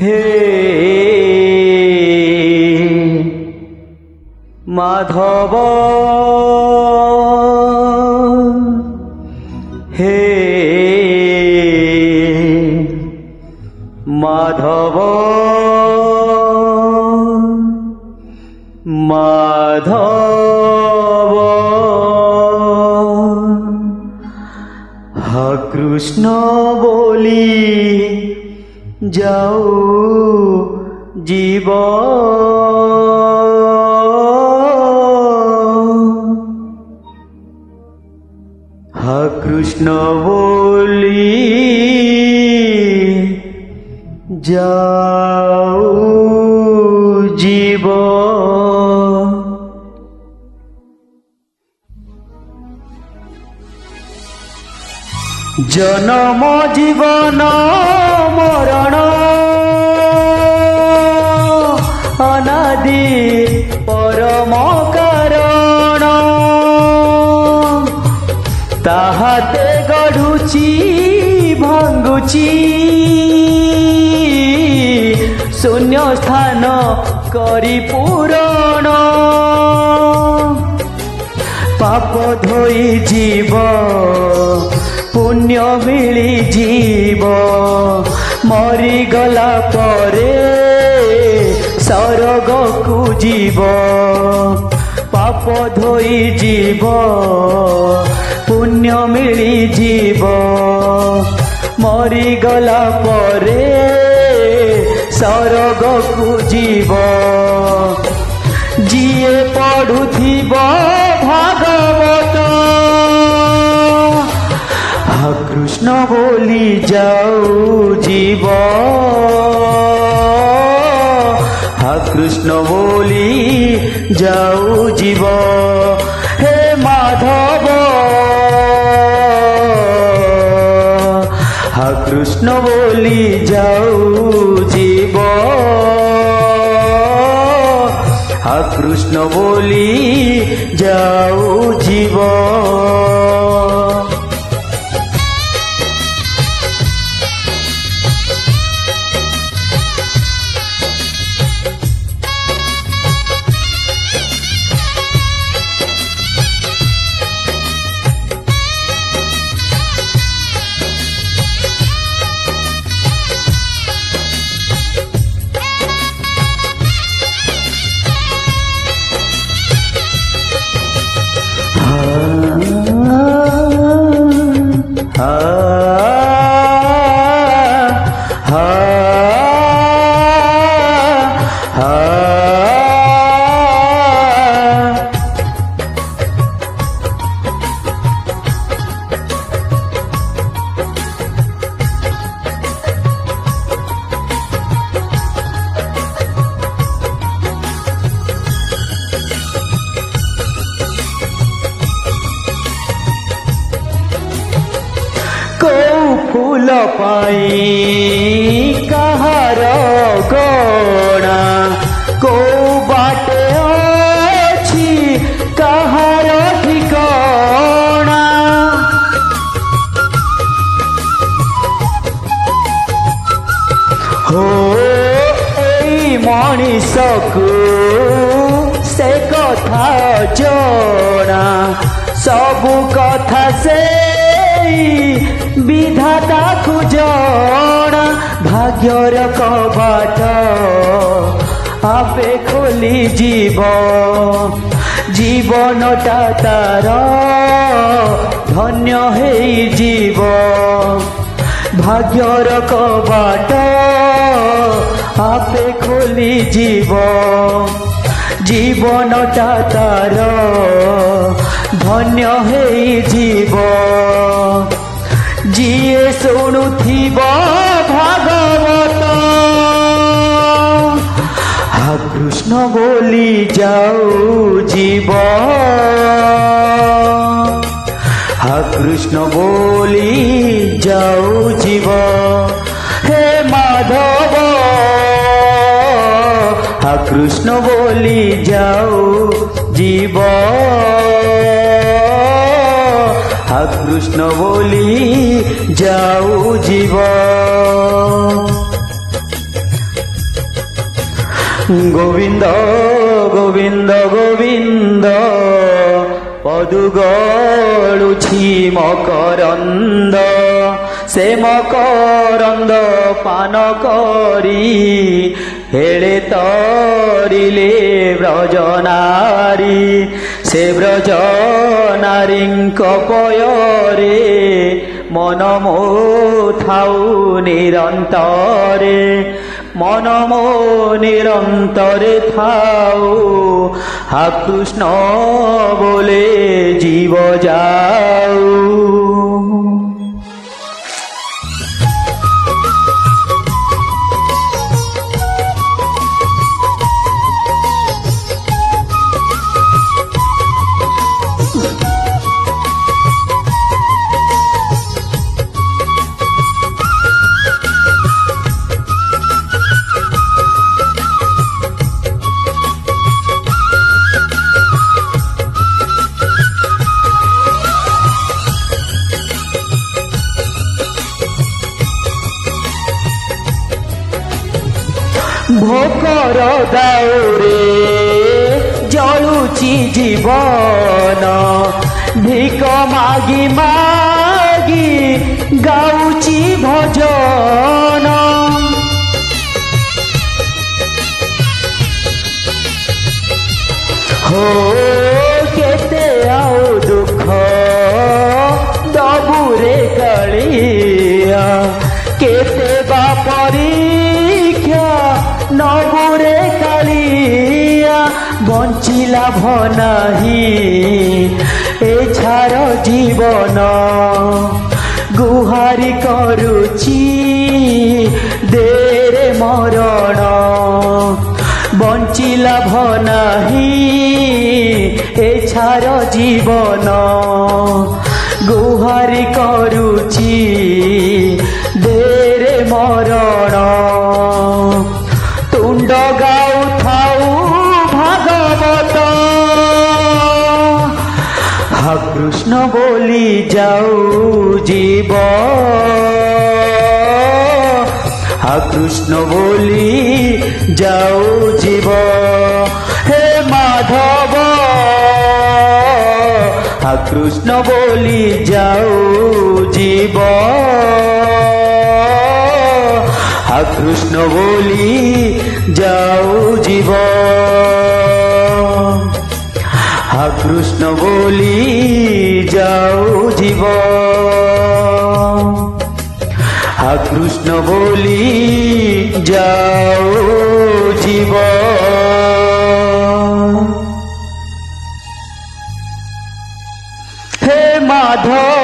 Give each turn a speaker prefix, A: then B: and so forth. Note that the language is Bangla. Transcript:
A: হে মাধব হে মাধব মাধব হা কৃষ্ণ বলি যাও জীব হা কৃষ্ণ বলি যাও জীব জনম জীবন মরণ অনাদি পরম কারণ তাহাতে গড়ুচি ভাঙ্গুচি শূন্য স্থান করি পূরণ পাপ ধোই জীব পুণ্য মিলি জীব মরিগলা পরে স্বর্গকু জীব পাপ ধোই জীব পুণ্য মিলি জীব মরিগলা পরে স্বর্গকু জীব যিয়ে পড়ুথিব ভাগবত হা কৃষ্ণ বলি যাও জীব হা কৃষ্ণ বলি যাও জীব হে মাধব হা কৃষ্ণ বলি যাও জীব হা কৃষ্ণ বলি যাও জীব ফুল পাই কাহার গণা কৌ বাটে ଅଛି কাহার ঠিকনা হো এই মଣିষକୁ ସେ କଥା ଜଣା ସବୁ କଥା ସେ বিধাতা খুজনা ভাগ্যর কবাট আপে খোলি জীব জীবনটা তার ধন্য হেই জীব ভাগ্যর কবাট আপে খোলি জীব জীবনটা তার ধন্য হেই জীব যিয়ে শুণুথিব ভাগবত হা কৃষ্ণ বলি যাও জীব হা কৃষ্ণ বলি যাও জীব হে মাধব হা কৃষ্ণ বলি যাও জীব হা কৃষ্ণ বলি যাও জীব গোবিন্দ গোবিন্দ গোবিন্দ পদু গড়ুছি মকরন্দ, সে মকরন্দ পান করি হেলে তরিলে ব্রজনারী। সে ব্রজনারীঙ্ক পୟରେ মন মো থাউ নিরন্তরে, মন মো নিরন্তরে থাউ। হা কৃষ্ণ বলে জীব যাও। ভোকর দাউরে জଳୁଛି জীবন, ভিক মাগি মাগি গাউছি ভজন। হো কেতে আউ দুঃখ দবুরে কালিয়া, কেতে বা পরীক্ষা নবুরে কালিয়া। বঞ্চি লাভ নাহি এছাড় জীবন, গুহারি করুছি দেরে মরণ। বঞ্চি লাভ নাহি এছাড় জীবন, গুহারি করুছি দেরে মরণ। তুণ্ড গাউ থাউ ভাগবত, হা কৃষ্ণ বলি যাও জীব। হা কৃষ্ণ বলি যাও জীব। হে মাধব হা কৃষ্ণ বলি যাও জীব। হা কৃষ্ণ বলি যাও জীব। হা কৃষ্ণ বলি যাও জীব। হা কৃষ্ণ বলি যাও জীব। হে মাধব।